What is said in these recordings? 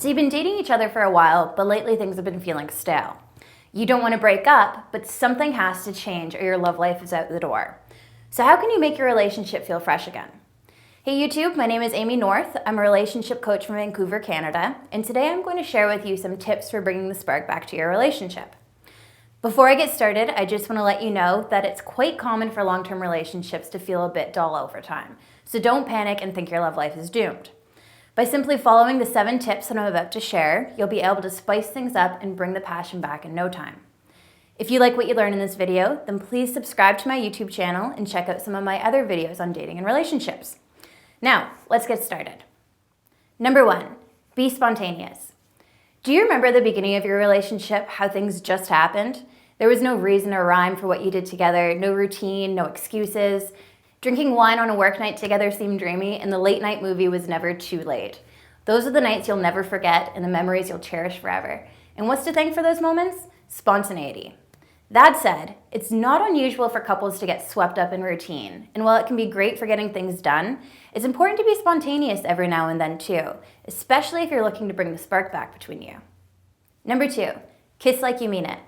So you've been dating each other for a while, but lately things have been feeling stale. You don't want to break up, but something has to change or your love life is out the door. So how can you make your relationship feel fresh again? Hey YouTube, my name is Amy North. I'm a relationship coach from Vancouver, Canada, and today I'm going to share with you some tips for bringing the spark back to your relationship. Before I get started, I just want to let you know that it's quite common for long-term relationships to feel a bit dull over time. So don't panic and think your love life is doomed. By simply following the 7 tips that I'm about to share, you'll be able to spice things up and bring the passion back in no time. If you like what you learn in this video, then please subscribe to my YouTube channel and check out some of my other videos on dating and relationships. Now, let's get started. Number 1, be spontaneous. Do you remember the beginning of your relationship, how things just happened? There was no reason or rhyme for what you did together, no routine, no excuses. Drinking wine on a work night together seemed dreamy, and the late night movie was never too late. Those are the nights you'll never forget and the memories you'll cherish forever. And what's to thank for those moments? Spontaneity. That said, it's not unusual for couples to get swept up in routine, and while it can be great for getting things done, it's important to be spontaneous every now and then too, especially if you're looking to bring the spark back between you. Number 2, kiss like you mean it.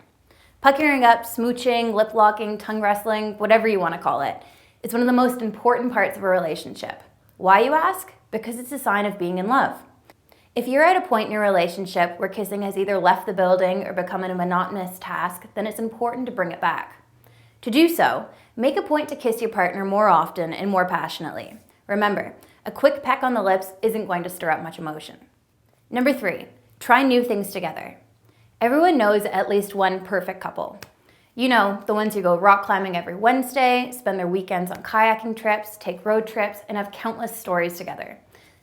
Puckering up, smooching, lip locking, tongue wrestling, whatever you want to call it. It's one of the most important parts of a relationship. Why, you ask? Because it's a sign of being in love. If you're at a point in your relationship where kissing has either left the building or become a monotonous task, then it's important to bring it back. To do so, make a point to kiss your partner more often and more passionately. Remember, a quick peck on the lips isn't going to stir up much emotion. Number 3, try new things together. Everyone knows at least one perfect couple. You know, the ones who go rock climbing every Wednesday, spend their weekends on kayaking trips, take road trips, and have countless stories together.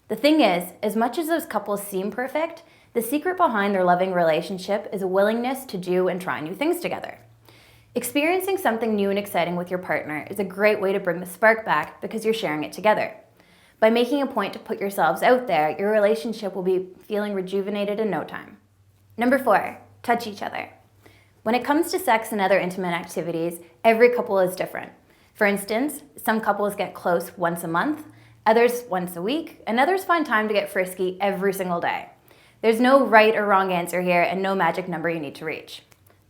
The thing is, as much as those couples seem perfect, the secret behind their loving relationship is a willingness to do and try new things together. Experiencing something new and exciting with your partner is a great way to bring the spark back because you're sharing it together. By making a point to put yourselves out there, your relationship will be feeling rejuvenated in no time. Number 4, touch each other. When it comes to sex and other intimate activities, every couple is different. For instance, some couples get close once a month, others once a week, and others find time to get frisky every single day. There's no right or wrong answer here and no magic number you need to reach.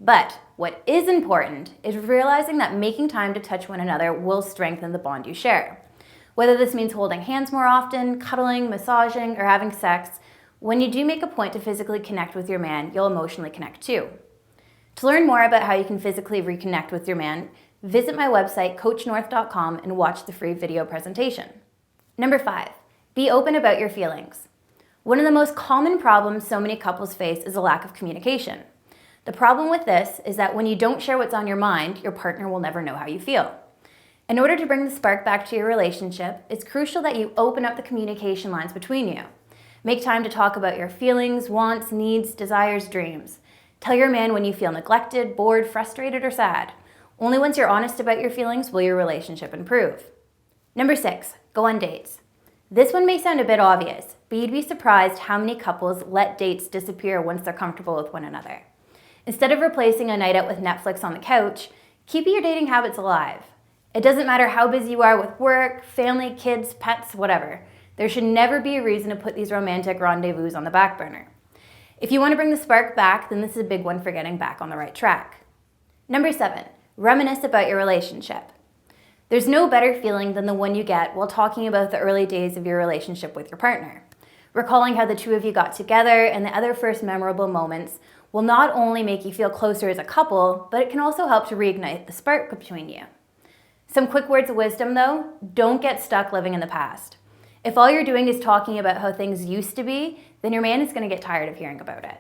But what is important is realizing that making time to touch one another will strengthen the bond you share. Whether this means holding hands more often, cuddling, massaging, or having sex, when you do make a point to physically connect with your man, you'll emotionally connect too. To learn more about how you can physically reconnect with your man, visit my website, coachnorth.com, and watch the free video presentation. Number 5, be open about your feelings. One of the most common problems so many couples face is a lack of communication. The problem with this is that when you don't share what's on your mind, your partner will never know how you feel. In order to bring the spark back to your relationship, it's crucial that you open up the communication lines between you. Make time to talk about your feelings, wants, needs, desires, dreams. Tell your man when you feel neglected, bored, frustrated, or sad. Only once you're honest about your feelings will your relationship improve. Number 6, go on dates. This one may sound a bit obvious, but you'd be surprised how many couples let dates disappear once they're comfortable with one another. Instead of replacing a night out with Netflix on the couch, keep your dating habits alive. It doesn't matter how busy you are with work, family, kids, pets, whatever. There should never be a reason to put these romantic rendezvous on the back burner. If you want to bring the spark back, then this is a big one for getting back on the right track. Number 7, reminisce about your relationship. There's no better feeling than the one you get while talking about the early days of your relationship with your partner. Recalling how the two of you got together and the other first memorable moments will not only make you feel closer as a couple, but it can also help to reignite the spark between you. Some quick words of wisdom though, don't get stuck living in the past. If all you're doing is talking about how things used to be, then your man is going to get tired of hearing about it.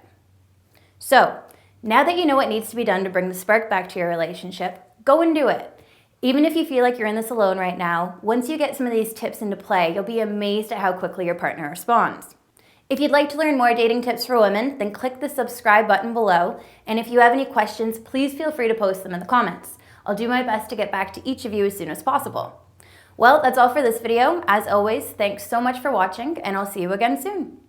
So, now that you know what needs to be done to bring the spark back to your relationship, go and do it. Even if you feel like you're in this alone right now, once you get some of these tips into play, you'll be amazed at how quickly your partner responds. If you'd like to learn more dating tips for women, then click the subscribe button below, and if you have any questions, please feel free to post them in the comments. I'll do my best to get back to each of you as soon as possible. Well, that's all for this video. As always, thanks so much for watching, and I'll see you again soon.